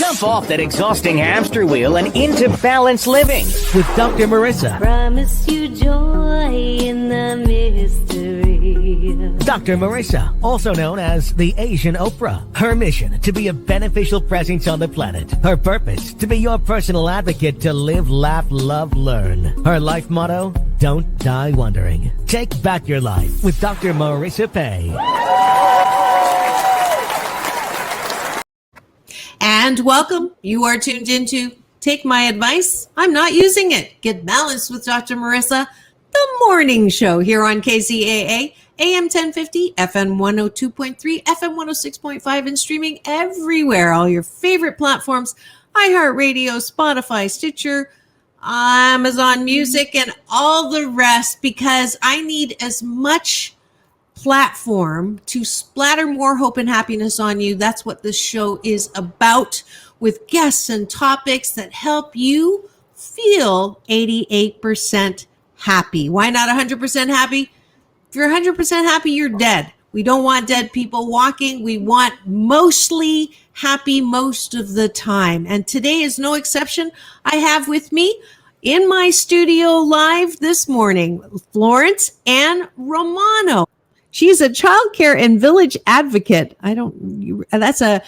Jump off that exhausting hamster wheel and into balanced living with Dr. Marissa. Promise you joy in the mystery. Dr. Marissa, also known as the Asian Oprah. Her mission, to be a beneficial presence on the planet. Her purpose, to be your personal advocate to live, laugh, love, learn. Her life motto, don't die wondering. Take back your life with Dr. Marissa Pay. And welcome. You are tuned into Take My Advice. I'm not using it. Get balanced with Dr. Marissa, the morning show here on KCAA, AM 1050, FM 102.3, FM 106.5, and streaming everywhere. All your favorite platforms, iHeartRadio, Spotify, Stitcher, Amazon Music, and all the rest, because I need as much platform to splatter more hope and happiness on you. That's what this show is about, with guests and topics that help you feel 88% happy. Why not 100% happy? If you're 100% happy, you're dead. We don't want dead people walking. We want mostly happy most of the time. And today is no exception. I have with me in my studio live this morning, Florence Ann Romano. She's a childcare and village advocate. That's a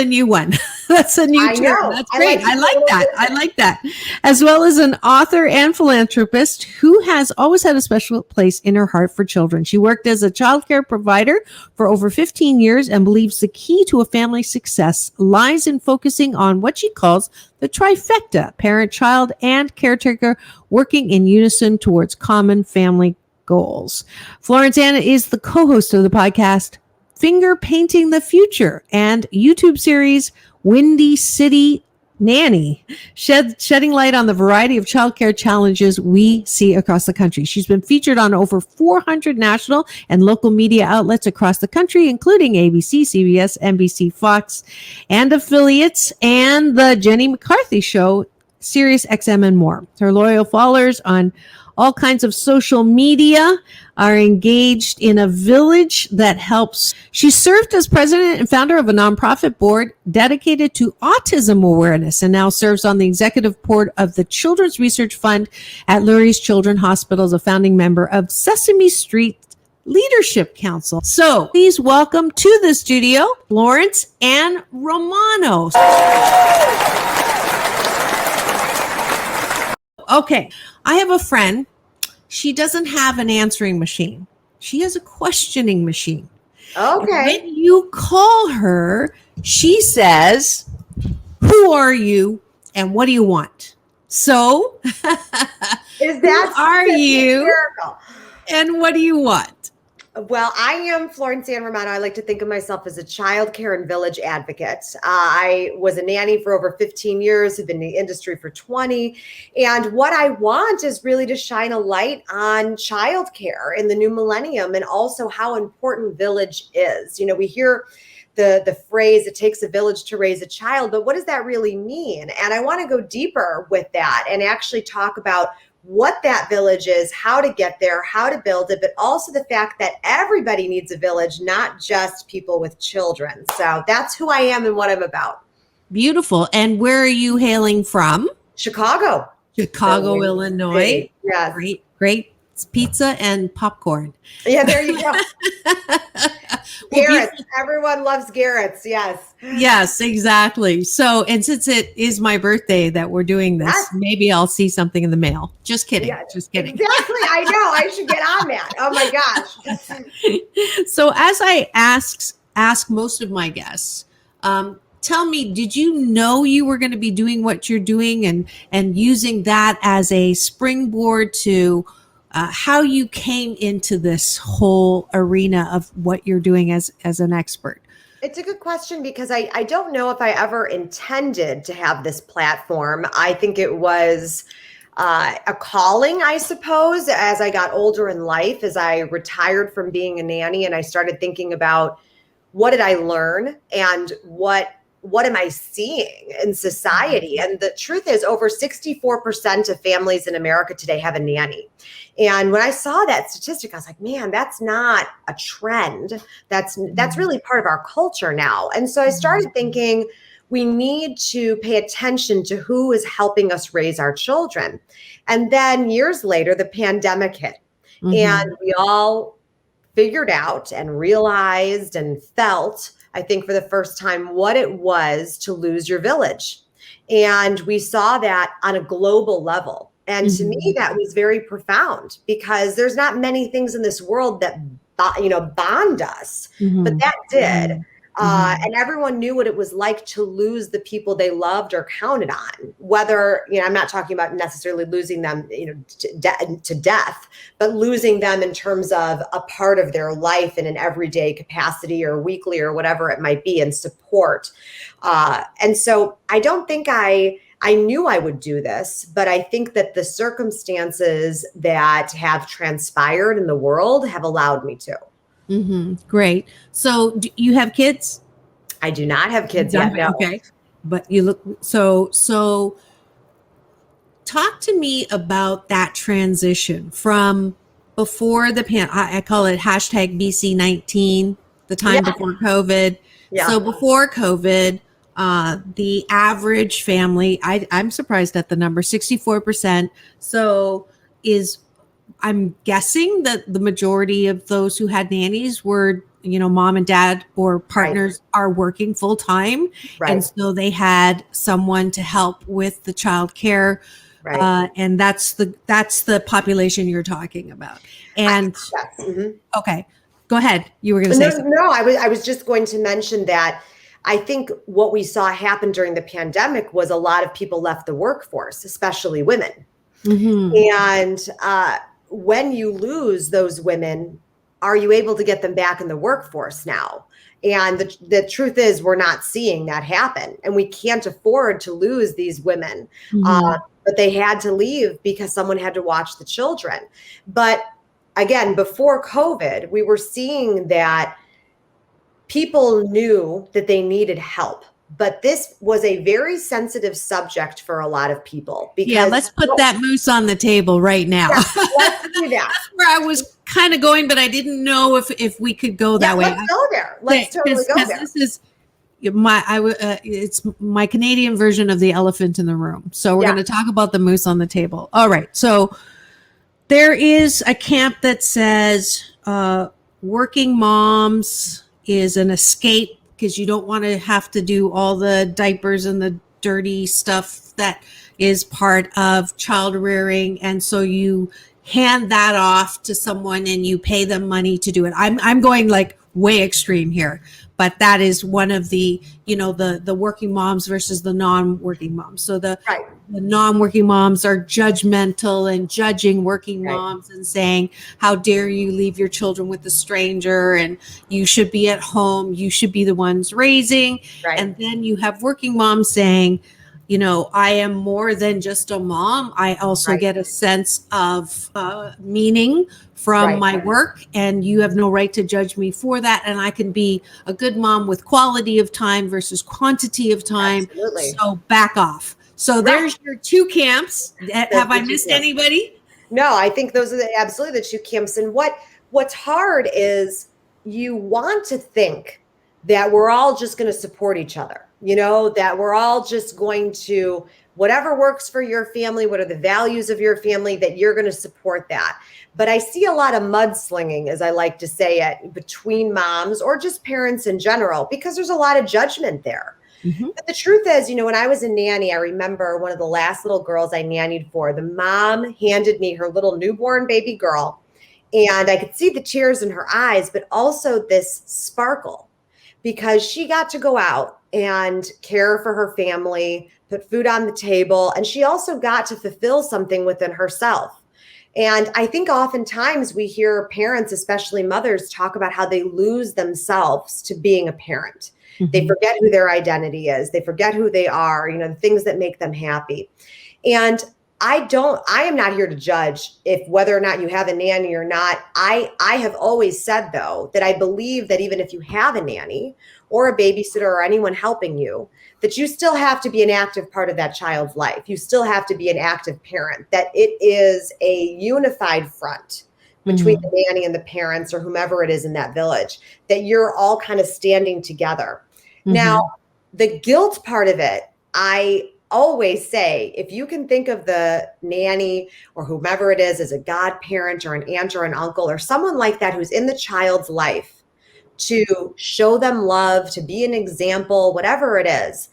new one. That's a new term. That's great. I like that. As well as an author and philanthropist who has always had a special place in her heart for children. She worked as a childcare provider for over 15 years and believes the key to a family's success lies in focusing on what she calls the trifecta: parent, child, and caretaker working in unison towards common family goals. Florence Ann is the co-host of the podcast Finger Painting the Future and YouTube series Windy City Nanny, shedding light on the variety of childcare challenges we see across the country. She's been featured on over 400 national and local media outlets across the country, including ABC, CBS, NBC, Fox, and affiliates, and the Jenny McCarthy Show, Sirius XM, and more. Her loyal followers on all kinds of social media are engaged in a village that helps. She served as president and founder of a nonprofit board dedicated to autism awareness, and now serves on the executive board of the Children's Research Fund at Lurie's Children's Hospital, as a founding member of Sesame Street Leadership Council. So please welcome to the studio, Florence Ann Romano. Okay, I have a friend. She doesn't have an answering machine. She has a questioning machine. Okay. When you call her, she says, "Who are you and what do you want?" So, is that who are you and what do you want? Well, I am Florence Ann Romano. I like to think of myself as a child care and village advocate. I was a nanny for over 15 years, have been in the industry for 20. And what I want is really to shine a light on child care in the new millennium, and also how important village is. You know, we hear the phrase, it takes a village to raise a child, but what does that really mean? And I want to go deeper with that and actually talk about what that village is, how to get there, how to build it, but also the fact that everybody needs a village, not just people with children. So that's who I am and what I'm about. Beautiful. And where are you hailing from? Chicago, Illinois. Yes. Great. It's pizza and popcorn. Yeah, there you go. Garrett's. Everyone loves Garrett's. Yes. Yes, exactly. So, and since it is my birthday that we're doing this, maybe I'll see something in the mail. Just kidding. Yeah, just kidding. Exactly. I know. I should get on that. Oh my gosh. So as I ask most of my guests, tell me, did you know you were going to be doing what you're doing and using that as a springboard to how you came into this whole arena of what you're doing as an expert? It's a good question, because I don't know if I ever intended to have this platform. I think it was a calling, I suppose, as I got older in life, as I retired from being a nanny and I started thinking about what did I learn and what am I seeing in society? And the truth is, over 64% of families in America today have a nanny. And when I saw that statistic, I was like, man, that's not a trend. That's really part of our culture now. And so I started thinking, we need to pay attention to who is helping us raise our children. And then years later, the pandemic hit, and we all figured out and realized and felt, I think for the first time, what it was to lose your village. And we saw that on a global level. And to me, that was very profound, because there's not many things in this world that, bond us, but that did. And everyone knew what it was like to lose the people they loved or counted on, whether, I'm not talking about necessarily losing them, to death, but losing them in terms of a part of their life in an everyday capacity or weekly or whatever it might be, and support. And so I don't think I knew I would do this, but I think that the circumstances that have transpired in the world have allowed me to. Great. So do you have kids? I do not have kids yet. No. Okay. But you look, so talk to me about that transition from before the I call it hashtag BC19, the time before COVID. Yeah. So before COVID, the average family, I'm surprised at the number, 64%. So I'm guessing that the majority of those who had nannies were, mom and dad or partners are working full time. Right. And so they had someone to help with the child care. Right. And that's the population you're talking about. And okay, go ahead. You were going to say something. No, I was just going to mention that I think what we saw happen during the pandemic was a lot of people left the workforce, especially women. And when you lose those women, are you able to get them back in the workforce now? And the truth is, we're not seeing that happen, and we can't afford to lose these women. But they had to leave because someone had to watch the children. But again, before COVID, we were seeing that people knew that they needed help. But this was a very sensitive subject for a lot of people. Because let's put that moose on the table right now. Yeah, let's do that. That's where I was kind of going, but I didn't know if we could go that way. Let's go there. Let's totally go there. This is it's my Canadian version of the elephant in the room. So we're going to talk about the moose on the table. All right. So there is a camp that says working moms is an escape, because you don't want to have to do all the diapers and the dirty stuff that is part of child rearing. And so you hand that off to someone and you pay them money to do it. I'm going like way extreme here, but that is one of the, the working moms versus the non-working moms. So the non-working moms are judgmental and judging working moms and saying, how dare you leave your children with a stranger, and you should be at home, you should be the ones raising. And then you have working moms saying, I am more than just a mom. I also get a sense of meaning from my work, and you have no right to judge me for that. And I can be a good mom with quality of time versus quantity of time. Absolutely. So back off. So there's your two camps. Have I missed anybody? No, I think those are absolutely the two camps. And what's hard is you want to think that we're all just going to support each other, that we're all just going to, whatever works for your family, what are the values of your family, that you're going to support that. But I see a lot of mudslinging, as I like to say it, between moms or just parents in general, because there's a lot of judgment there. But the truth is, when I was a nanny, I remember one of the last little girls I nannied for, the mom handed me her little newborn baby girl, and I could see the tears in her eyes, but also this sparkle, because she got to go out and care for her family, put food on the table, and she also got to fulfill something within herself. And I think oftentimes we hear parents, especially mothers, talk about how they lose themselves to being a parent. They forget who their identity is. They forget who they are, the things that make them happy. And I am not here to judge whether or not you have a nanny or not. I have always said, though, that I believe that even if you have a nanny or a babysitter or anyone helping you, that you still have to be an active part of that child's life. You still have to be an active parent, that it is a unified front between the nanny and the parents or whomever it is in that village, that you're all kind of standing together. Now, the guilt part of it, I always say, if you can think of the nanny or whomever it is as a godparent or an aunt or an uncle or someone like that who's in the child's life, to show them love, to be an example, whatever it is,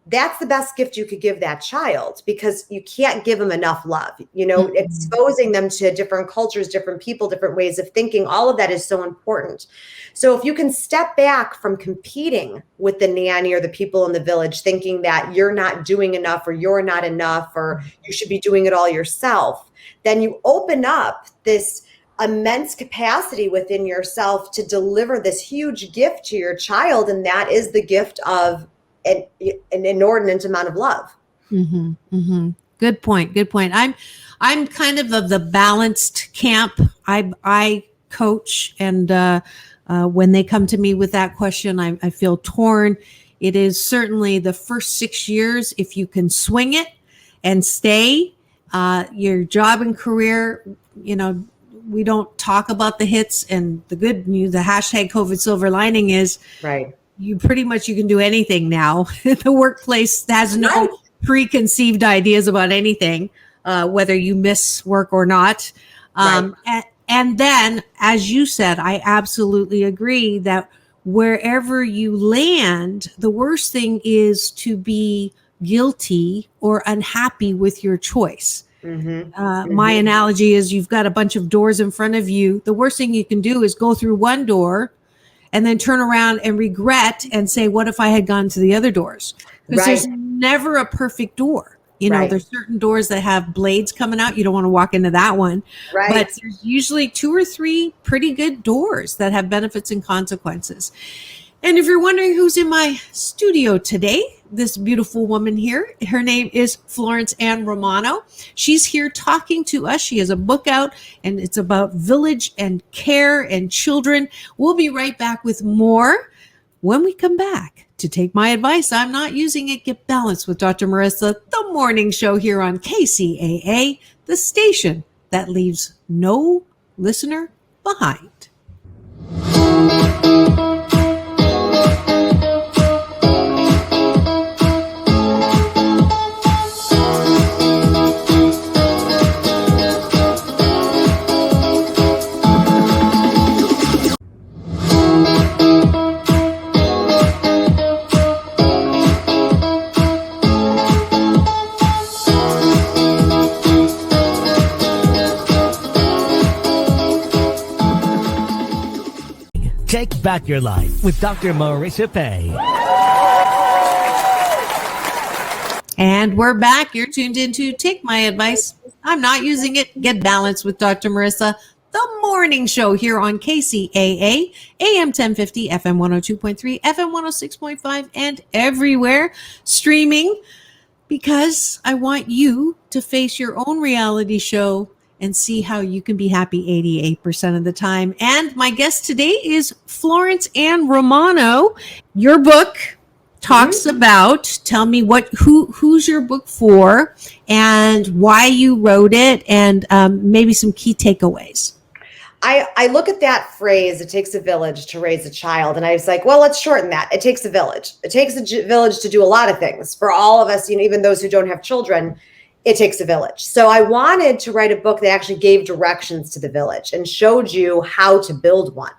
that's the best gift you could give that child, because you can't give them enough love. Exposing them to different cultures, different people, different ways of thinking, all of that is so important. So if you can step back from competing with the nanny or the people in the village, thinking that you're not doing enough or you're not enough or you should be doing it all yourself, then you open up this immense capacity within yourself to deliver this huge gift to your child. And that is the gift of an inordinate amount of love. Mm-hmm, mm-hmm. Good point. I'm kind of the balanced camp. I coach, and when they come to me with that question, I feel torn. It is certainly the first 6 years, if you can swing it and stay, your job and career, we don't talk about the hits and the good news. The hashtag COVID silver lining is right. You can do anything now. The workplace has no preconceived ideas about anything, whether you miss work or not. And then, as you said, I absolutely agree that wherever you land, the worst thing is to be guilty or unhappy with your choice. My analogy is, you've got a bunch of doors in front of you. The worst thing you can do is go through one door and then turn around and regret and say, what if I had gone to the other doors? Because there's never a perfect door. There's certain doors that have blades coming out. You don't want to walk into that one. Right. But there's usually 2 or 3 pretty good doors that have benefits and consequences. And if you're wondering who's in my studio today, this beautiful woman here, her name is Florence Ann Romano. She's here talking to us. She has a book out, and it's about village and care and children. We'll be right back with more when we come back to Take My Advice. I'm Not Using It. Get Balanced with Dr. Marissa, the morning show here on KCAA, the station that leaves no listener behind. Take back your life with Dr. Marissa Pay. And we're back. You're tuned into Take My Advice. I'm Not Using It. Get Balanced with Dr. Marissa, the morning show here on KCAA, AM 1050, FM 102.3, FM 106.5, and everywhere streaming, because I want you to face your own reality show and see how you can be happy 88% of the time. And my guest today is Florence Ann Romano. Your book talks about, tell me who's your book for and why you wrote it, and maybe some key takeaways. I look at that phrase, it takes a village to raise a child. And I was like, well, let's shorten that. It takes a village. It takes a village to do a lot of things. For all of us, even those who don't have children, it takes a village. So I wanted to write a book that actually gave directions to the village and showed you how to build one.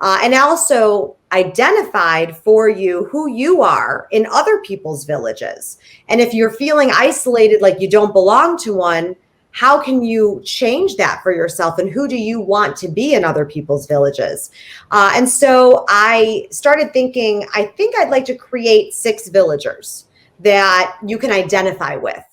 And also identified for you who you are in other people's villages. And if you're feeling isolated, like you don't belong to one, how can you change that for yourself? And who do you want to be in other people's villages? And so I started thinking, I think I'd like to create 6 villagers that you can identify with.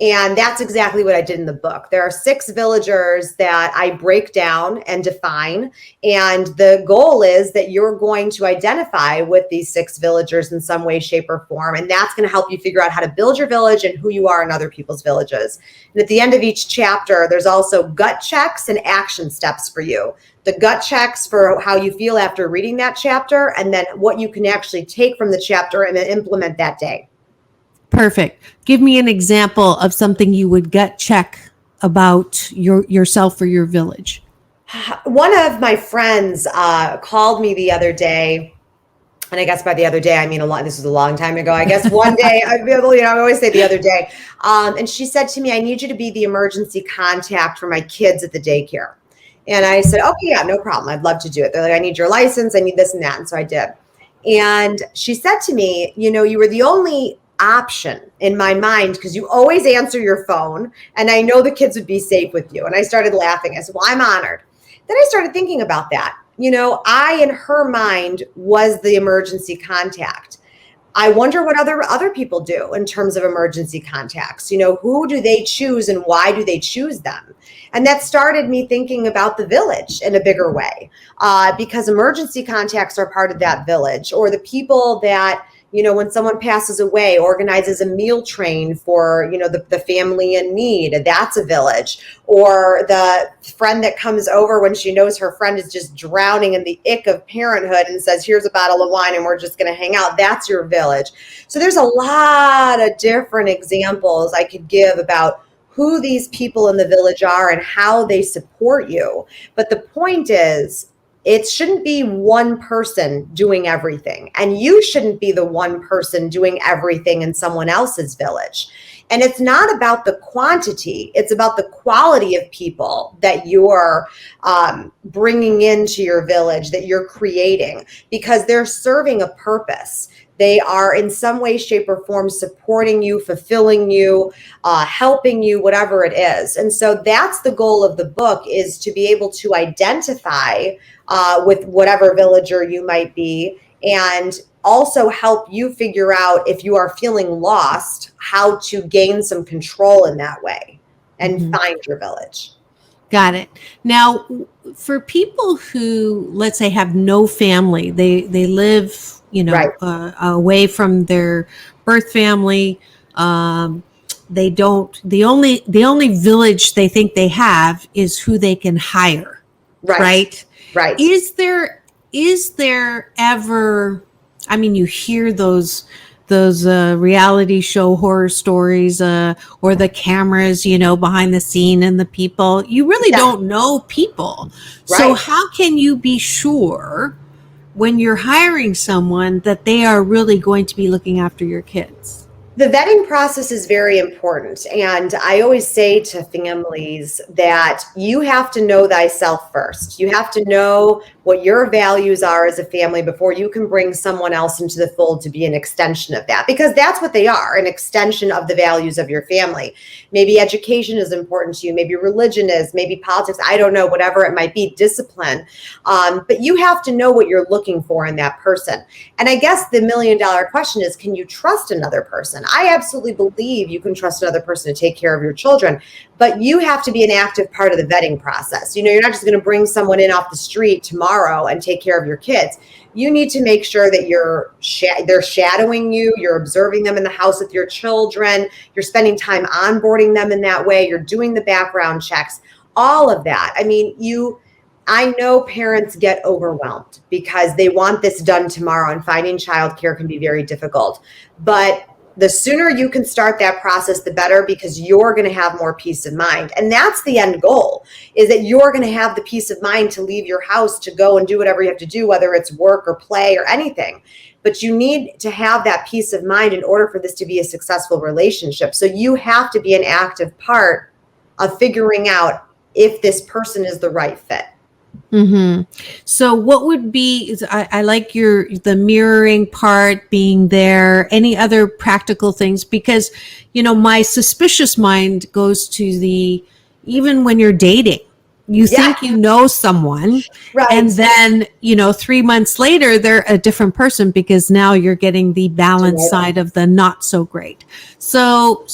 And that's exactly what I did in the book. There are 6 villagers that I break down and define. And the goal is that you're going to identify with these 6 villagers in some way, shape, or form. And that's going to help you figure out how to build your village and who you are in other people's villages. And at the end of each chapter, there's also gut checks and action steps for you. The gut checks for how you feel after reading that chapter, and then what you can actually take from the chapter and then implement that day. Perfect. Give me an example of something you would gut check about yourself or your village. One of my friends called me the other day, and I guess by the other day, I mean this was a long time ago. I guess one day, I always say the other day. And she said to me, I need you to be the emergency contact for my kids at the daycare. And I said, okay, yeah, no problem. I'd love to do it. They're like, I need your license. I need this and that. And so I did. And she said to me, you were the only option in my mind because you always answer your phone. And I know the kids would be safe with you. And I started laughing. I said, well, I'm honored. Then I started thinking about that. I, in her mind, was the emergency contact. I wonder what other people do in terms of emergency contacts. Who do they choose and why do they choose them? And that started me thinking about the village in a bigger way, because emergency contacts are part of that village, or the people that, when someone passes away, organizes a meal train for, the family in need. That's a village. Or the friend that comes over when she knows her friend is just drowning in the ick of parenthood and says, here's a bottle of wine and we're just going to hang out. That's your village. So there's a lot of different examples I could give about who these people in the village are and how they support you. But the point is, it shouldn't be one person doing everything. And you shouldn't be the one person doing everything in someone else's village. And it's not about the quantity. It's about the quality of people that you're bringing into your village, that you're creating, because they're serving a purpose. They are in some way, shape, or form supporting you, fulfilling you, helping you, whatever it is. And so that's the goal of the book, is to be able to identify with whatever villager you might be, and also help you figure out, if you are feeling lost, how to gain some control in that way and find your village. Got it. Now, for people who, let's say, have no family, they live, Right. Away from their birth family. They don't. The only village they think they have is who they can hire. Right. Right. Is there ever? I mean, you hear those reality show horror stories, or the cameras, behind the scene, and the people. You really don't know people. Right. So how can you be sure, when you're hiring someone, that they are really going to be looking after your kids? The vetting process is very important. And I always say to families that you have to know thyself first. You have to know what your values are as a family before you can bring someone else into the fold to be an extension of that, because that's what they are, an extension of the values of your family. Maybe education is important to you. Maybe religion is, maybe politics. I don't know, whatever it might be, discipline. But you have to know what you're looking for in that person. And I guess the $1 million question is, can you trust another person? I absolutely believe you can trust another person to take care of your children, but you have to be an active part of the vetting process. You're not just going to bring someone in off the street tomorrow and take care of your kids. You need to make sure that they're shadowing you, you're observing them in the house with your children, you're spending time onboarding them in that way, you're doing the background checks, all of that. I know parents get overwhelmed because they want this done tomorrow, and finding childcare can be very difficult. But the sooner you can start that process, the better, because you're going to have more peace of mind. And that's the end goal, is that you're going to have the peace of mind to leave your house, to go and do whatever you have to do, whether it's work or play or anything. But you need to have that peace of mind in order for this to be a successful relationship. So you have to be an active part of figuring out if this person is the right fit. Mm-hmm. So what would be, I like the mirroring part, being there, any other practical things, because, my suspicious mind goes to even when you're dating, you think you know someone, right, and then, 3 months later, they're a different person, because now you're getting the balance side of the not so great. So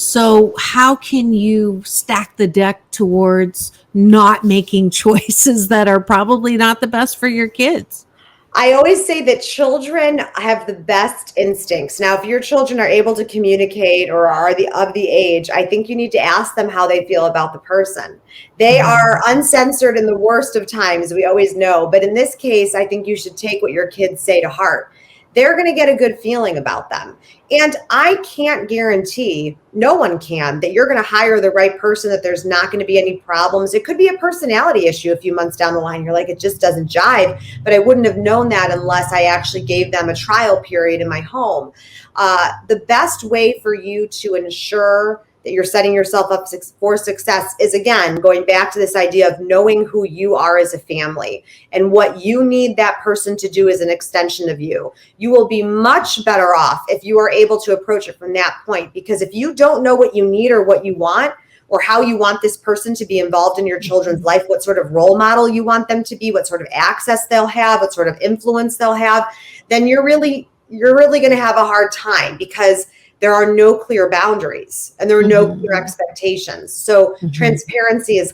how can you stack the deck towards not making choices that are probably not the best for your kids? I always say that children have the best instincts. Now, if your children are able to communicate or are of the age, I think you need to ask them how they feel about the person. They are uncensored in the worst of times, we always know. But in this case, I think you should take what your kids say to heart. they're going to get a good feeling about them. And I can't guarantee, no one can, that you're going to hire the right person, that there's not going to be any problems. It could be a personality issue a few months down the line. You're like, it just doesn't jive. But I wouldn't have known that unless I actually gave them a trial period in my home. The best way for you to ensure that you're setting yourself up for success is, again, going back to this idea of knowing who you are as a family and what you need that person to do as an extension of you. You will be much better off if you are able to approach it from that point, because if you don't know what you need or what you want, or how you want this person to be involved in your children's life, what sort of role model you want them to be, what sort of access they'll have, what sort of influence they'll have, then you're really going to have a hard time, because there are no clear boundaries and there are no clear expectations. So transparency is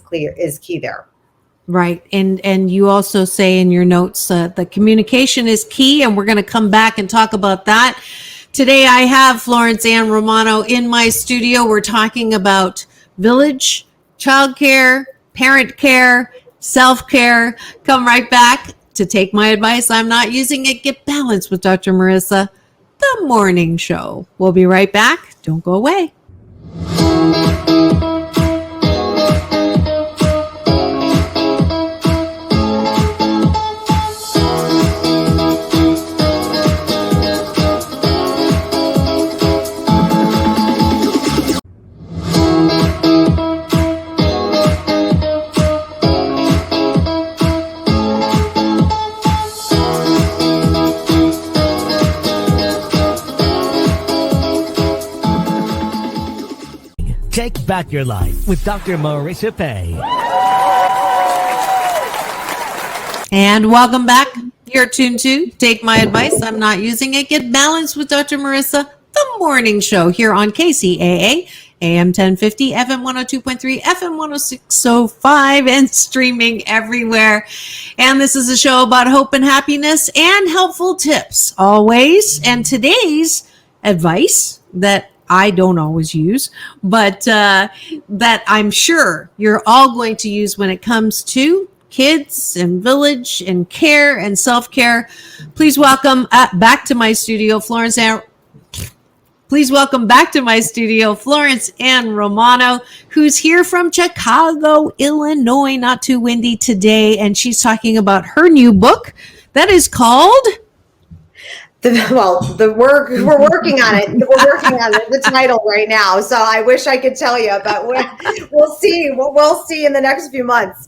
key there. Right. And you also say in your notes, the communication is key, and we're going to come back and talk about that. Today I have Florence Ann Romano in my studio. We're talking about village, childcare, parent care, self-care. Come right back to Take My Advice. I'm Not Using It. Get balanced with Dr. Marissa, the morning show. We'll be right back. Don't go away. Take back your life with Dr. Marissa Pay. And welcome back. You're tuned to Take My Advice. I'm Not Using It. Get balanced with Dr. Marissa, the morning show here on KCAA, AM 1050, FM 102.3, FM 106.05, and streaming everywhere. And this is a show about hope and happiness and helpful tips always. And today's advice that I don't always use, but that I'm sure you're all going to use when it comes to kids and village and care and self-care. Please welcome back to my studio, Florence Ann Romano, who's here from Chicago, Illinois. Not too windy today, and she's talking about her new book that is called... We're working on it. We're working on the title right now. So I wish I could tell you, but we'll see. We'll see in the next few months.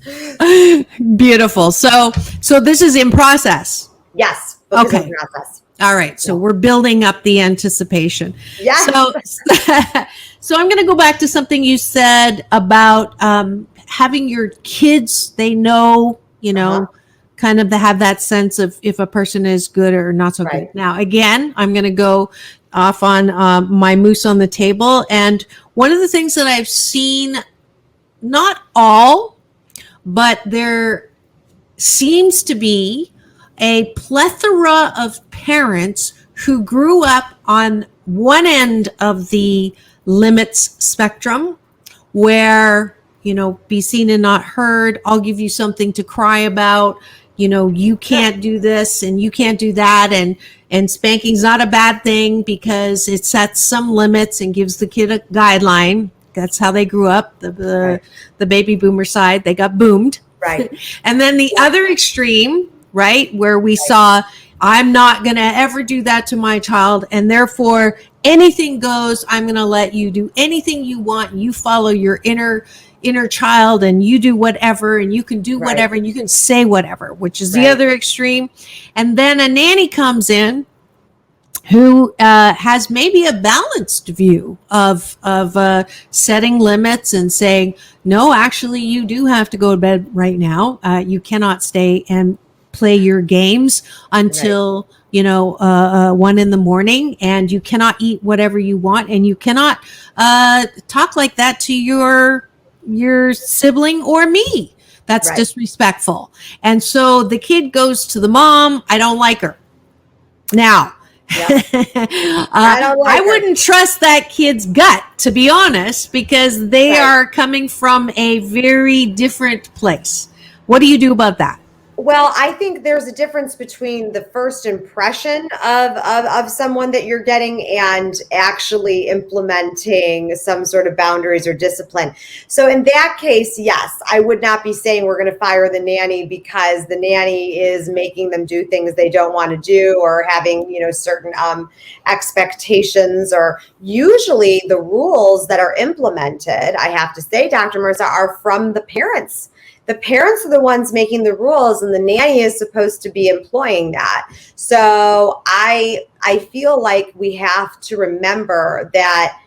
Beautiful. So this is in process. Yes. Okay. In process. All right. So we're building up the anticipation. Yes. So I'm going to go back to something you said about having your kids, they know, kind of to have that sense of if a person is good or not so good. Now, again, I'm going to go off on my moose on the table. And one of the things that I've seen, not all, but there seems to be a plethora of parents who grew up on one end of the limits spectrum where, be seen and not heard. I'll give you something to cry about. You can't do this and you can't do that. And spanking's not a bad thing because it sets some limits and gives the kid a guideline. That's how they grew up. The baby boomer side, they got boomed. Right. And then the other extreme, right, where we saw, I'm not going to ever do that to my child. And therefore anything goes. I'm going to let you do anything you want. You follow your inner child and you do whatever, and you can do whatever, and you can say whatever, which is the other extreme. And then a nanny comes in who has maybe a balanced view of setting limits and saying, no, actually, you do have to go to bed right now. You cannot stay and play your games until 1 a.m, and you cannot eat whatever you want, and you cannot talk like that to your sibling or me. That's disrespectful. And so the kid goes to the mom. I don't like her. Now, I wouldn't trust that kid's gut, to be honest, because they are coming from a very different place. What do you do about that? Well, I think there's a difference between the first impression of someone that you're getting and actually implementing some sort of boundaries or discipline. So in that case, yes, I would not be saying we're going to fire the nanny because the nanny is making them do things they don't want to do or having, certain expectations. Or usually the rules that are implemented, I have to say, Dr. Marissa, are from the parents. The parents are the ones making the rules, and the nanny is supposed to be employing that. So I feel like we have to remember that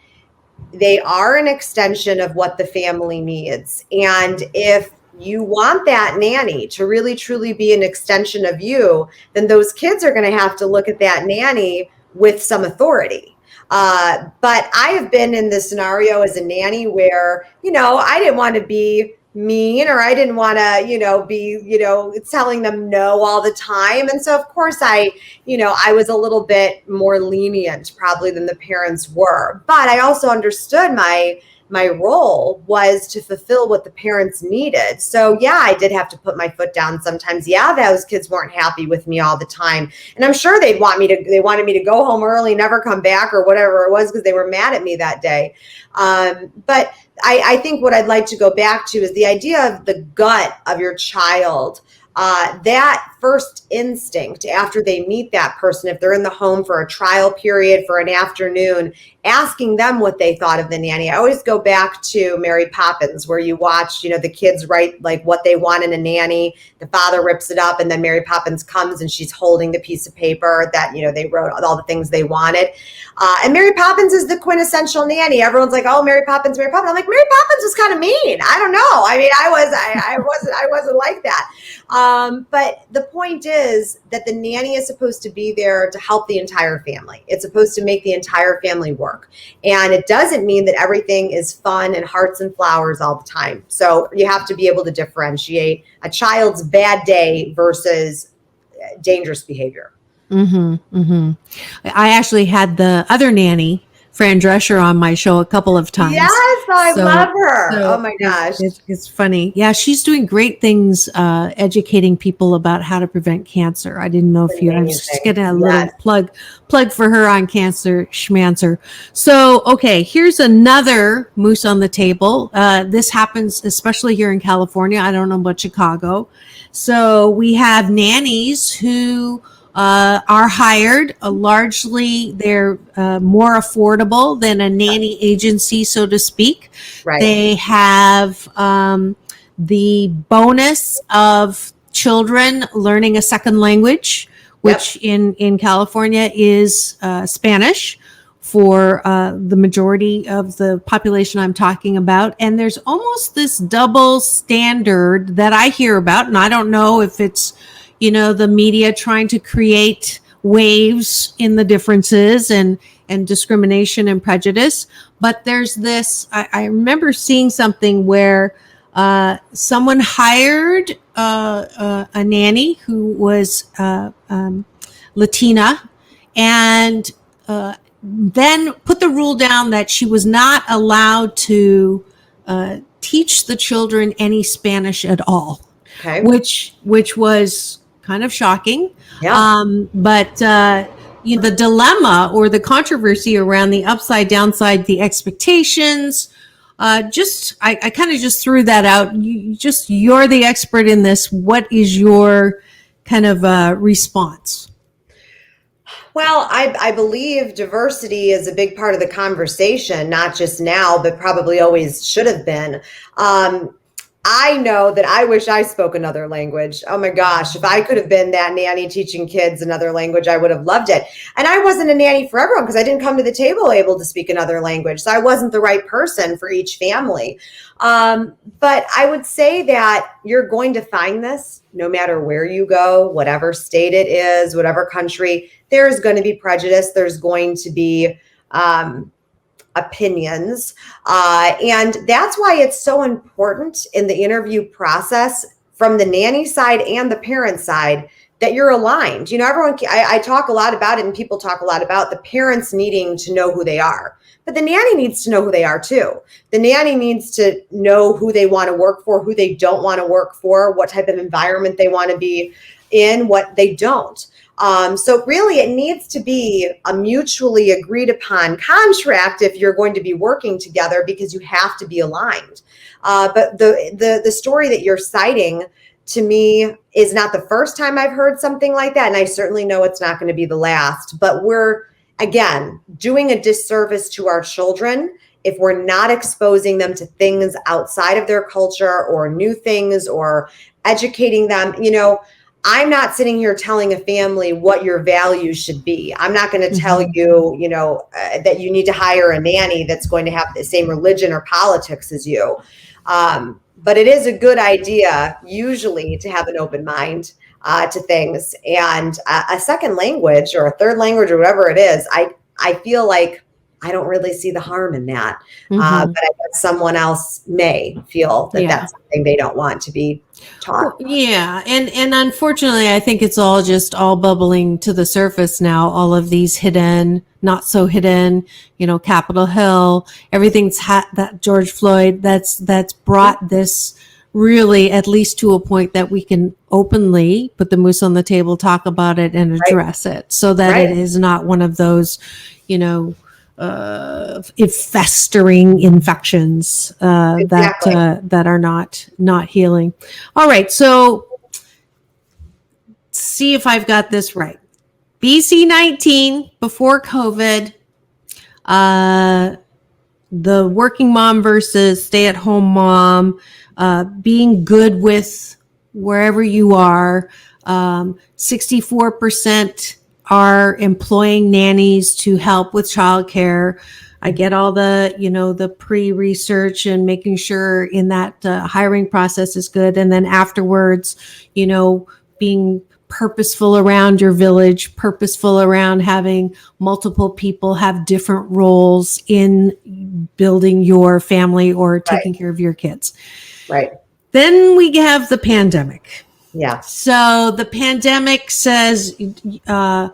they are an extension of what the family needs. And if you want that nanny to really truly be an extension of you, then those kids are going to have to look at that nanny with some authority. But I have been in this scenario as a nanny where, I didn't want to be mean, or I didn't want to, be, telling them no all the time. And so of course I was a little bit more lenient probably than the parents were, but I also understood my role was to fulfill what the parents needed. So yeah, I did have to put my foot down sometimes. Yeah, those kids weren't happy with me all the time. And I'm sure they wanted me to go home early, never come back, or whatever it was, because they were mad at me that day. But I think what I'd like to go back to is the idea of the gut of your child. That first instinct after they meet that person, if they're in the home for a trial period for an afternoon, asking them what they thought of the nanny. I always go back to Mary Poppins, where you watch, the kids write like what they want in a nanny. The father rips it up, and then Mary Poppins comes and she's holding the piece of paper that, they wrote all the things they wanted. And Mary Poppins is the quintessential nanny. Everyone's like, oh, Mary Poppins, Mary Poppins. I'm like, Mary Poppins was kind of mean. I don't know. I mean, I wasn't like that. But the point is that the nanny is supposed to be there to help the entire family. It's supposed to make the entire family work. And it doesn't mean that everything is fun and hearts and flowers all the time. So you have to be able to differentiate a child's bad day versus dangerous behavior. Mm-hmm, mm-hmm. I actually had the other nanny, Fran Drescher, on my show a couple of times. Yes, I love her. Oh my gosh. It's funny. Yeah, she's doing great things educating people about how to prevent cancer. I didn't know if I was just getting a little plug for her on Cancer Schmancer. So, okay, here's another moose on the table. This happens especially here in California. I don't know about Chicago. So we have nannies who are hired. Largely, they're more affordable than a nanny agency, so to speak. Right. They have the bonus of children learning a second language, which in California is Spanish for the majority of the population I'm talking about. And there's almost this double standard that I hear about, and I don't know if it's the media trying to create waves in the differences and discrimination and prejudice. But there's this, I remember seeing something where someone hired a nanny who was Latina, and then put the rule down that she was not allowed to teach the children any Spanish at all. Okay. Which was kind of shocking. Yeah. But the dilemma or the controversy around the upside, downside, the expectations, I kind of just threw that out. You're the expert in this. What is your kind of response? Well, I believe diversity is a big part of the conversation, not just now, but probably always should have been. I know that I wish I spoke another language. Oh my gosh, if I could have been that nanny teaching kids another language, I would have loved it. And I wasn't a nanny for everyone because I didn't come to the table able to speak another language. So I wasn't the right person for each family. But I would say that you're going to find this no matter where you go, whatever state it is, whatever country, there's going to be prejudice. There's going to be opinions. And that's why it's so important in the interview process from the nanny side and the parent side that you're aligned. Everyone, I talk a lot about it, and people talk a lot about the parents needing to know who they are. but the nanny needs to know who they are too. The nanny needs to know who they want to work for, who they don't want to work for, what type of environment they want to be in, what they don't. So really it needs to be a mutually agreed upon contract if you're going to be working together, because you have to be aligned. But the story that you're citing, to me, is not the first time I've heard something like that. And I certainly know it's not going to be the last, but we're, again, doing a disservice to our children if we're not exposing them to things outside of their culture or new things or educating them. I'm not sitting here telling a family what your values should be. I'm not going to tell you, that you need to hire a nanny that's going to have the same religion or politics as you. But it is a good idea, usually, to have an open mind to things, and a second language or a third language or whatever it is. I feel like I don't really see the harm in that. But I guess someone else may feel that that's something they don't want to be taught. Yeah. And unfortunately, I think it's all bubbling to the surface now. All of these hidden, not so hidden, Capitol Hill, everything's that George Floyd, that's brought this really, at least to a point that we can openly put the moose on the table, talk about it and address it, so that it is not one of those, festering infections that are not healing. All right, so see if I've got this right. BC-19, before COVID, the working mom versus stay-at-home mom, being good with wherever you are. 64% are employing nannies to help with childcare. I get all the, the pre-research and making sure in that hiring process is good. And then afterwards, being purposeful around your village, purposeful around having multiple people have different roles in building your family or taking care of your kids. Right. Then we have the pandemic. Yeah. So the pandemic says, can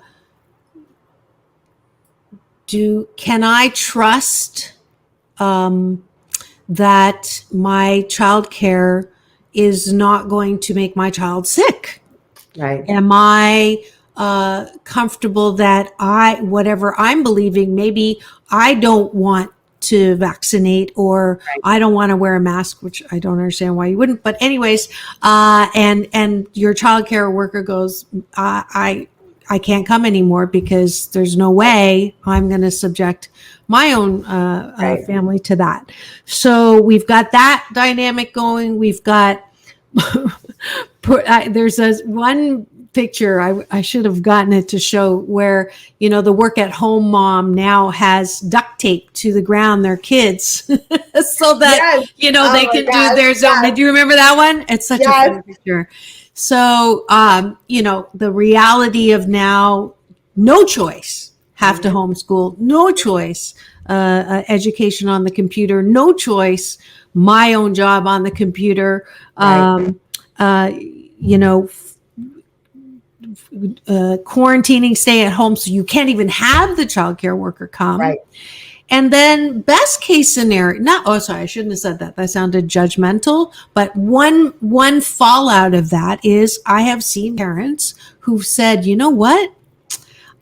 I trust that my childcare is not going to make my child sick? Right. Am I comfortable that whatever I'm believing, maybe I don't want to vaccinate, or I don't want to wear a mask, which I don't understand why you wouldn't. But anyways, and your child care worker goes, I can't come anymore because there's no way I'm going to subject my own family to that. So we've got that dynamic going. We've got there's one picture, I should have gotten it to show, where the work at home mom now has duct tape to the ground their kids so that they can do their own. Do you remember that one? It's such a funny picture. So the reality of now, no choice, have to homeschool, no choice, education on the computer, no choice, my own job on the computer, quarantining, stay at home, so you can't even have the child care worker come. Right. And then best case scenario, I shouldn't have said that. That sounded judgmental. But one fallout of that is I have seen parents who've said, you know what?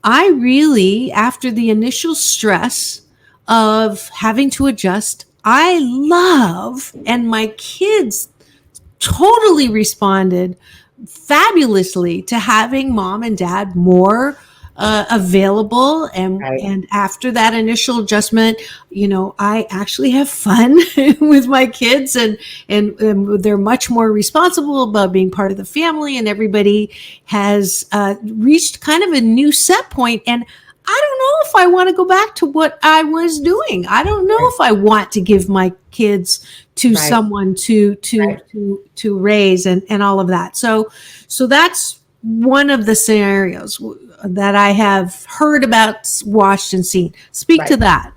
I really, after the initial stress of having to adjust, I love, and my kids totally responded fabulously to having mom and dad more available, and after that initial adjustment, I actually have fun with my kids, and they're much more responsible about being part of the family, and everybody has reached kind of a new set point. And I don't know if I want to go back to what I was doing. I don't know if I want to give my kids to someone to raise and all of that. So that's one of the scenarios that I have heard about, watched, and seen. Speak to that.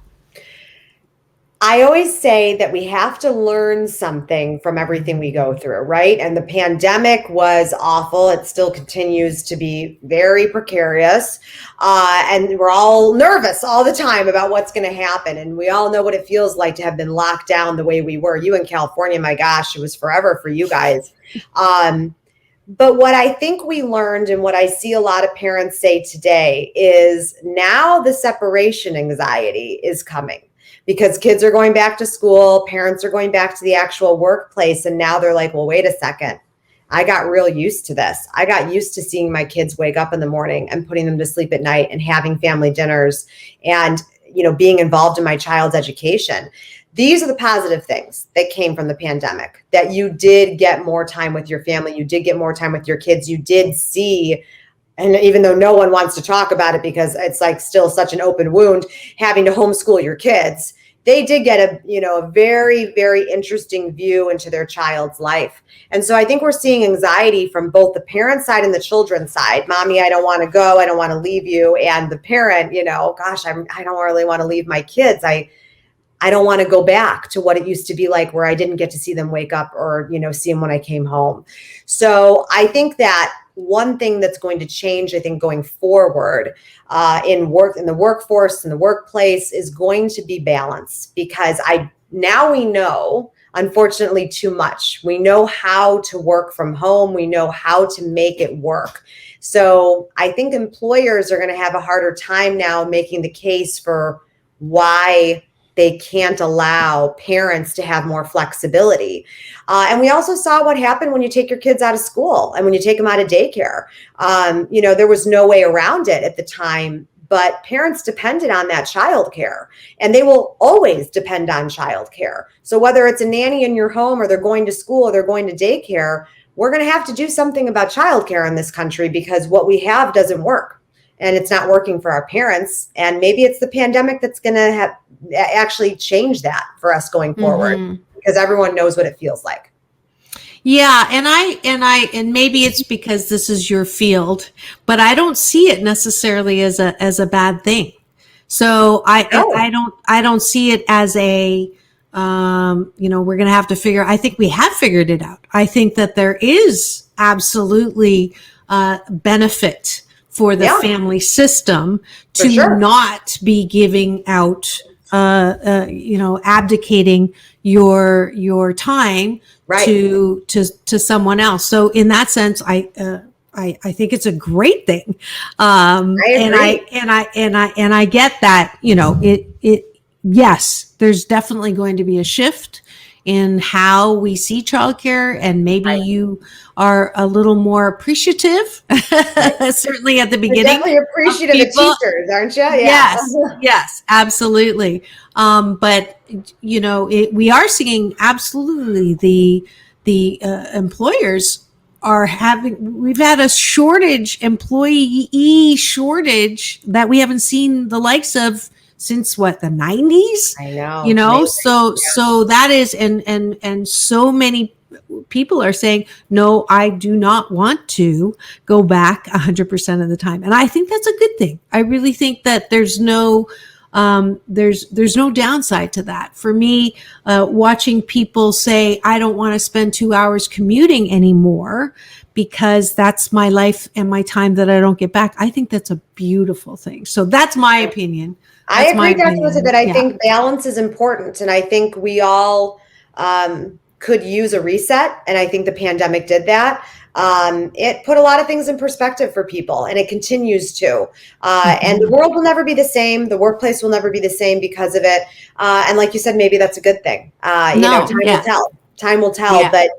I I always say that we have to learn something from everything we go through, right? And the pandemic was awful. It still continues to be very precarious. And we're all nervous all the time about what's going to happen. And we all know what it feels like to have been locked down the way we were. You in California, my gosh, it was forever for you guys. But what I think we learned and what I see a lot of parents say today is now the separation anxiety is coming because kids are going back to school, parents are going back to the actual workplace. And now they're like, well, wait a second. I got real used to this. I got used to seeing my kids wake up in the morning and putting them to sleep at night and having family dinners and, being involved in my child's education. These are the positive things that came from the pandemic, that you did get more time with your family. You did get more time with your kids. You did see, and even though no one wants to talk about it because it's like still such an open wound, having to homeschool your kids, they did get a very, very interesting view into their child's life. And so I think we're seeing anxiety from both the parent side and the children's side. Mommy, I don't want to go. I don't want to leave you. And the parent, gosh, I don't really want to leave my kids. I don't want to go back to what it used to be like where I didn't get to see them wake up or, see them when I came home. So I think that one thing that's going to change, I think, going forward in the workforce, in the workplace is going to be balance because now we know, unfortunately, too much. We know how to work from home. We know how to make it work. So I think employers are going to have a harder time now making the case for why they can't allow parents to have more flexibility. And we also saw what happened when you take your kids out of school and when you take them out of daycare. There was no way around it at the time, but parents depended on that childcare and they will always depend on childcare. So whether it's a nanny in your home or they're going to school or they're going to daycare, we're going to have to do something about childcare in this country because what we have doesn't work. And it's not working for our parents. And maybe it's the pandemic that's going to actually change that for us going forward because everyone knows what it feels like. Yeah. And maybe it's because this is your field, but I don't see it necessarily as a bad thing. So I don't see it as a, we're going to have to I think we have figured it out. I think that there is absolutely benefit for the family system to not be giving out, abdicating your time to someone else. So in that sense, I think it's a great thing. I get that, yes, there's definitely going to be a shift in how we see childcare, and maybe you are a little more appreciative, certainly at the beginning. You're definitely appreciative of teachers, aren't you? Yeah. Yes, absolutely. But we are seeing absolutely the employers are we've had a employee shortage that we haven't seen the likes of since the 90s. I know. So that is, and so many people are saying, no, I do not want to go back 100% of the time. And I think that's a good thing. I really think that there's no downside to that. For me, watching people say, I don't want to spend 2 hours commuting anymore because that's my life and my time that I don't get back. I think that's a beautiful thing. So that's my opinion. I agree, Dr. Lisa, that I think balance is important. And I think we all could use a reset. And I think the pandemic did that. It put a lot of things in perspective for people, and it continues to. And the world will never be the same. The workplace will never be the same because of it. And like you said, maybe that's a good thing. Time will tell. Time will tell. Yeah. But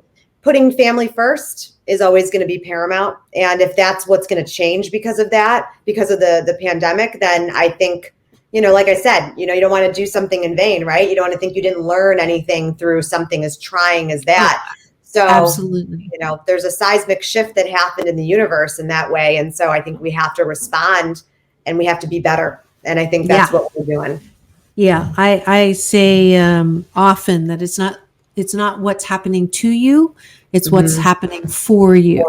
putting family first is always going to be paramount. And if that's what's going to change because of that, because of the pandemic, then I think, like I said, you don't want to do something in vain, right? You don't want to think you didn't learn anything through something as trying as that. So, absolutely, there's a seismic shift that happened in the universe in that way. And so I think we have to respond and we have to be better. And I think that's what we're doing. Yeah. I say often that it's not what's happening to you. It's what's happening for you.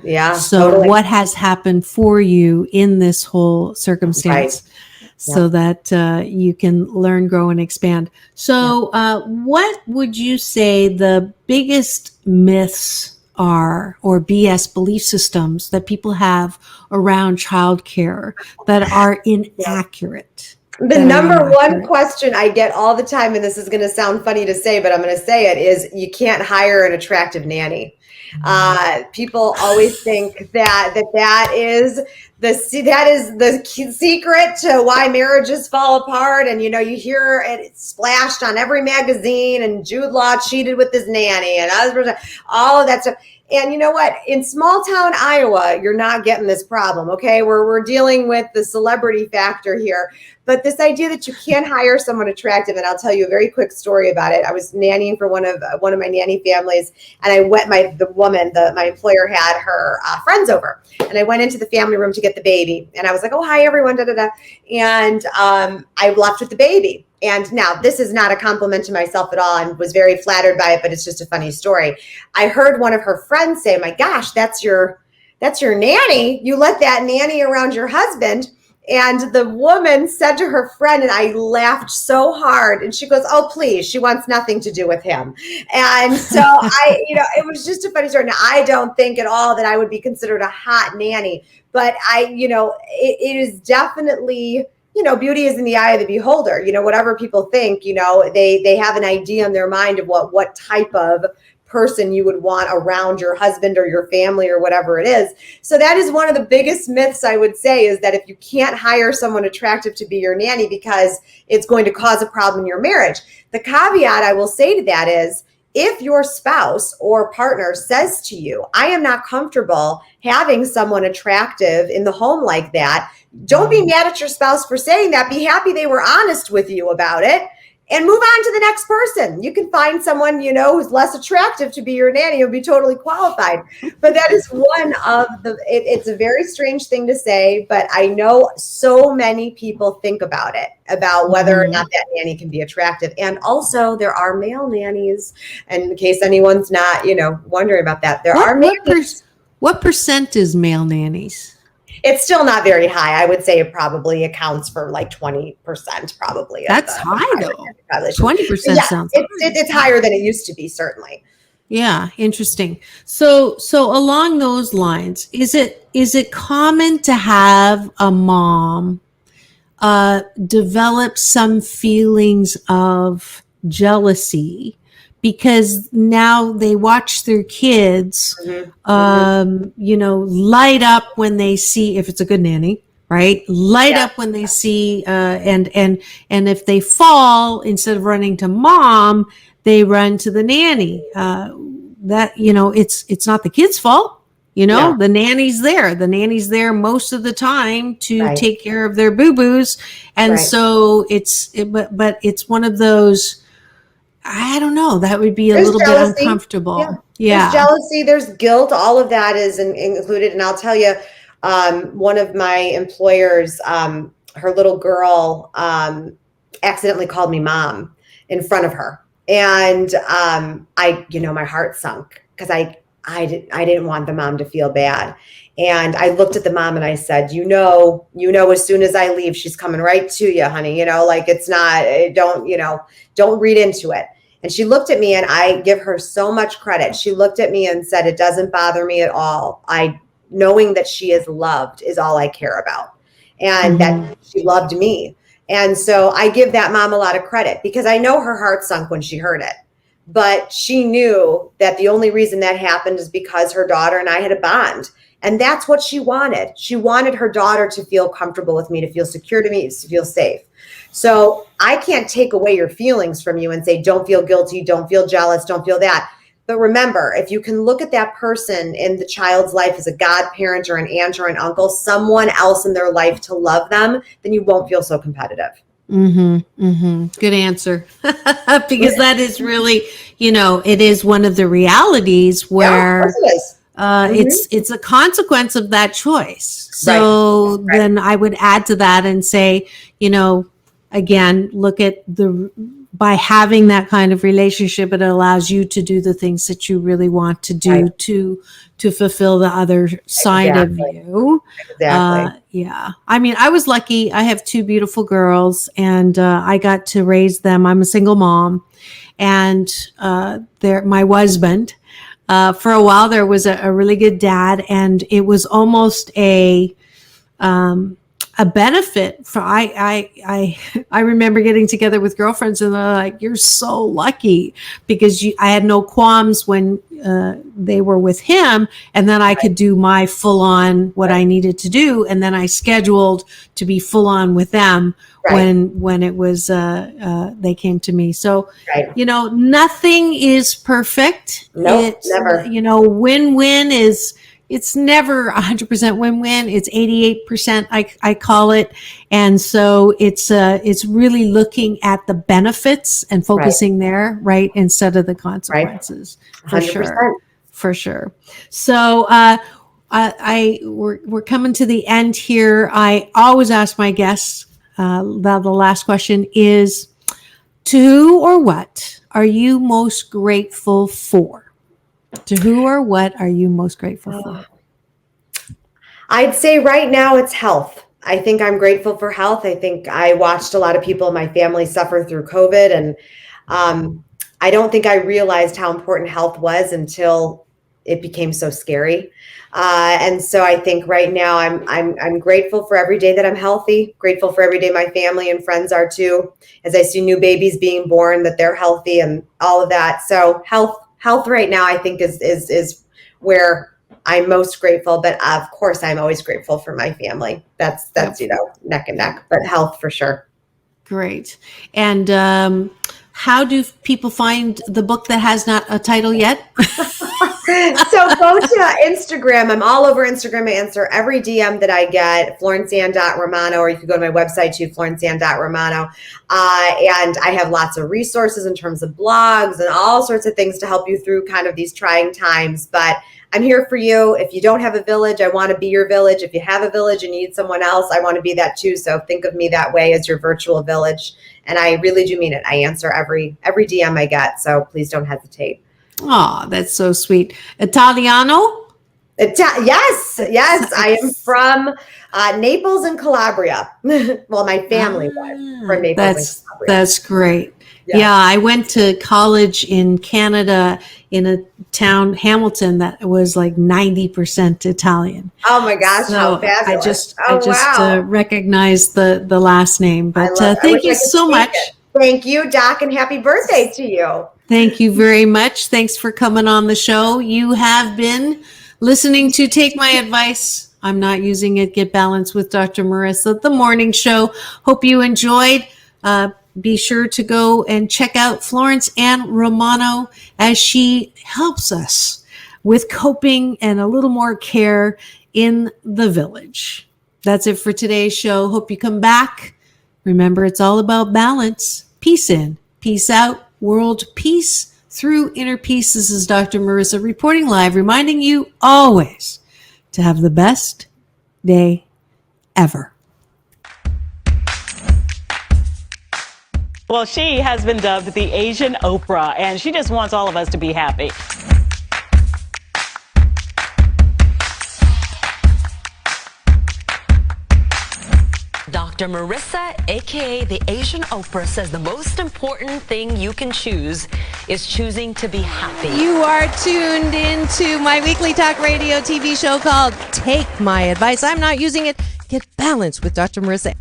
Yeah. So what has happened for you in this whole circumstance? so that you can learn, grow, and expand. So, what would you say the biggest myths are, or BS belief systems that people have around childcare that are inaccurate? The number one question I get all the time, and this is going to sound funny to say, but I'm going to say it, is you can't hire an attractive nanny. People always think that is the secret to why marriages fall apart. And, you hear it splashed on every magazine, and Jude Law cheated with his nanny and all of that stuff. And you know what? In small town Iowa, you're not getting this problem. Okay. We're dealing with the celebrity factor here. But this idea that you can't hire someone attractive, and I'll tell you a very quick story about it. I was nannying for one of my nanny families, and I went. My employer had her friends over, and I went into the family room to get the baby, and I was like, "Oh, hi everyone," da da da, and I left with the baby. And now this is not a compliment to myself at all, and was very flattered by it, but it's just a funny story. I heard one of her friends say, "My gosh, that's your nanny. You let that nanny around your husband." And the woman said to her friend, and I laughed so hard, and she goes, "Oh, please, she wants nothing to do with him." And so it was just a funny story. Now, I don't think at all that I would be considered a hot nanny, but it is definitely, beauty is in the eye of the beholder. Whatever people think, they have an idea in their mind of what type of person you would want around your husband or your family or whatever it is. So that is one of the biggest myths, I would say, is that if you can't hire someone attractive to be your nanny because it's going to cause a problem in your marriage. The caveat I will say to that is, if your spouse or partner says to you, "I am not comfortable having someone attractive in the home like that," don't be mad at your spouse for saying that. Be happy they were honest with you about it, and move on to the next person. You can find someone, who's less attractive to be your nanny and be totally qualified. But that is one of it's a very strange thing to say, but I know so many people think about it, about whether or not that nanny can be attractive. And also there are male nannies. And in case anyone's not, wondering about that, What percent is male nannies? It's still not very high. I would say it probably accounts for like 20%, probably. That's high though. 20% sounds high. It's higher than it used to be, certainly. Yeah, interesting. So along those lines, is it common to have a mom develop some feelings of jealousy because now they watch their kids, light up when they see, if it's a good nanny, right? Light up when they see, and if they fall, instead of running to mom, they run to the nanny. It's not the kid's fault. The nanny's there. The nanny's there most of the time to take care of their boo-boos. And so but it's one of those, I don't know, that would be a little bit uncomfortable. Yeah. There's jealousy, there's guilt, all of that is included. And I'll tell you, one of my employers, her little girl accidentally called me mom in front of her. And my heart sunk because I didn't want the mom to feel bad. And I looked at the mom and I said, as soon as I leave, she's coming right to you, honey. It's not, don't read into it. And she looked at me, and I give her so much credit. She looked at me and said, "It doesn't bother me at all. Knowing that she is loved is all I care about." And that she loved me. And so I give that mom a lot of credit because I know her heart sunk when she heard it. But she knew that the only reason that happened is because her daughter and I had a bond. And that's what she wanted. She wanted her daughter to feel comfortable with me, to feel secure to me, to feel safe. So I can't take away your feelings from you and say, don't feel guilty, don't feel jealous, don't feel that. But remember, if you can look at that person in the child's life as a godparent or an aunt or an uncle, someone else in their life to love them, then you won't feel so competitive. Good answer. Because that is really, it is one of the realities where it's a consequence of that choice. So then I would add to that and say, again, look at the by having that kind of relationship, it allows you to do the things that you really want to do Right. to fulfill the other side of you. Exactly. Yeah. I mean, I was lucky. I have two beautiful girls, and I got to raise them. I'm a single mom, and my husband. For a while, there was a really good dad, and it was almost a benefit for I remember getting together with girlfriends, and they're like, "You're so lucky because I had no qualms when they were with him, and then I could do my full on what I needed to do, and then I scheduled to be full on with them when it was they came to me." So nothing is perfect. Nope, never. Win-win is. It's never 100% win-win. It's 88%, I call it. And so it's really looking at the benefits and focusing there, right, instead of the consequences. Right. 100%. For sure. So we're coming to the end here. I always ask my guests, the last question is, to who or what are you most grateful for? To who or what are you most grateful for? I'd say right now it's health. I think I'm grateful for health. I think I watched a lot of people in my family suffer through COVID, and I don't think I realized how important health was until it became so scary. And so I think right now I'm grateful for every day that I'm healthy, grateful for every day my family and friends are too, as I see new babies being born, that they're healthy and all of that. So health right now, I think is where I'm most grateful, but of course I'm always grateful for my family. That's neck and neck, but health for sure. Great. And how do people find the book that has not a title yet? So go to Instagram. I'm all over Instagram. I answer every DM that I get, florenceann.romano, or you can go to my website too, florenceann.romano. And I have lots of resources in terms of blogs and all sorts of things to help you through kind of these trying times. But I'm here for you. If you don't have a village, I want to be your village. If you have a village and you need someone else, I want to be that too. So think of me that way, as your virtual village. And I really do mean it. I answer every DM I get. So please don't hesitate. Oh, that's so sweet. Italiano? Yes. I am from Naples and Calabria. Well, my family was from Naples and Calabria. That's great. Yeah, I went to college in Canada in a town, Hamilton, that was like 90% Italian. Oh my gosh, so how fabulous. I just recognized the last name. But thank you so much. Thank you, Doc, and happy birthday to you. Thank you very much. Thanks for coming on the show. You have been listening to Take My Advice. I'm Not Using It. Get Balanced with Dr. Marissa, the morning show. Hope you enjoyed. Be sure to go and check out Florence Ann Romano as she helps us with coping and a little more care in the village. That's it for today's show. Hope you come back. Remember, it's all about balance. Peace in, peace out, world peace through inner peace. This is Dr. Marissa reporting live, reminding you always to have the best day ever. Well, she has been dubbed the Asian Oprah, and she just wants all of us to be happy. Dr. Marissa, aka the Asian Oprah, says the most important thing you can choose is choosing to be happy. You are tuned into my weekly talk radio TV show called Take My Advice. I'm Not Using It. Get Balanced with Dr. Marissa.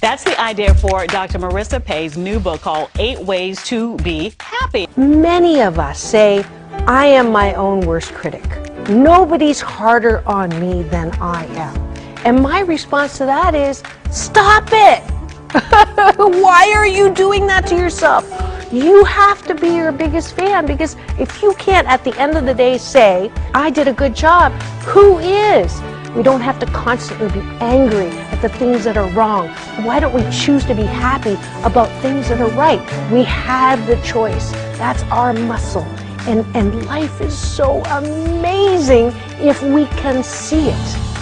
That's the idea for Dr. Marissa Pay's new book called 8 Ways to Be Happy. Many of us say, I am my own worst critic. Nobody's harder on me than I am. And my response to that is, stop it! Why are you doing that to yourself? You have to be your biggest fan, because if you can't at the end of the day say, I did a good job, who is? We don't have to constantly be angry at the things that are wrong. Why don't we choose to be happy about things that are right? We have the choice. That's our muscle. And life is so amazing if we can see it.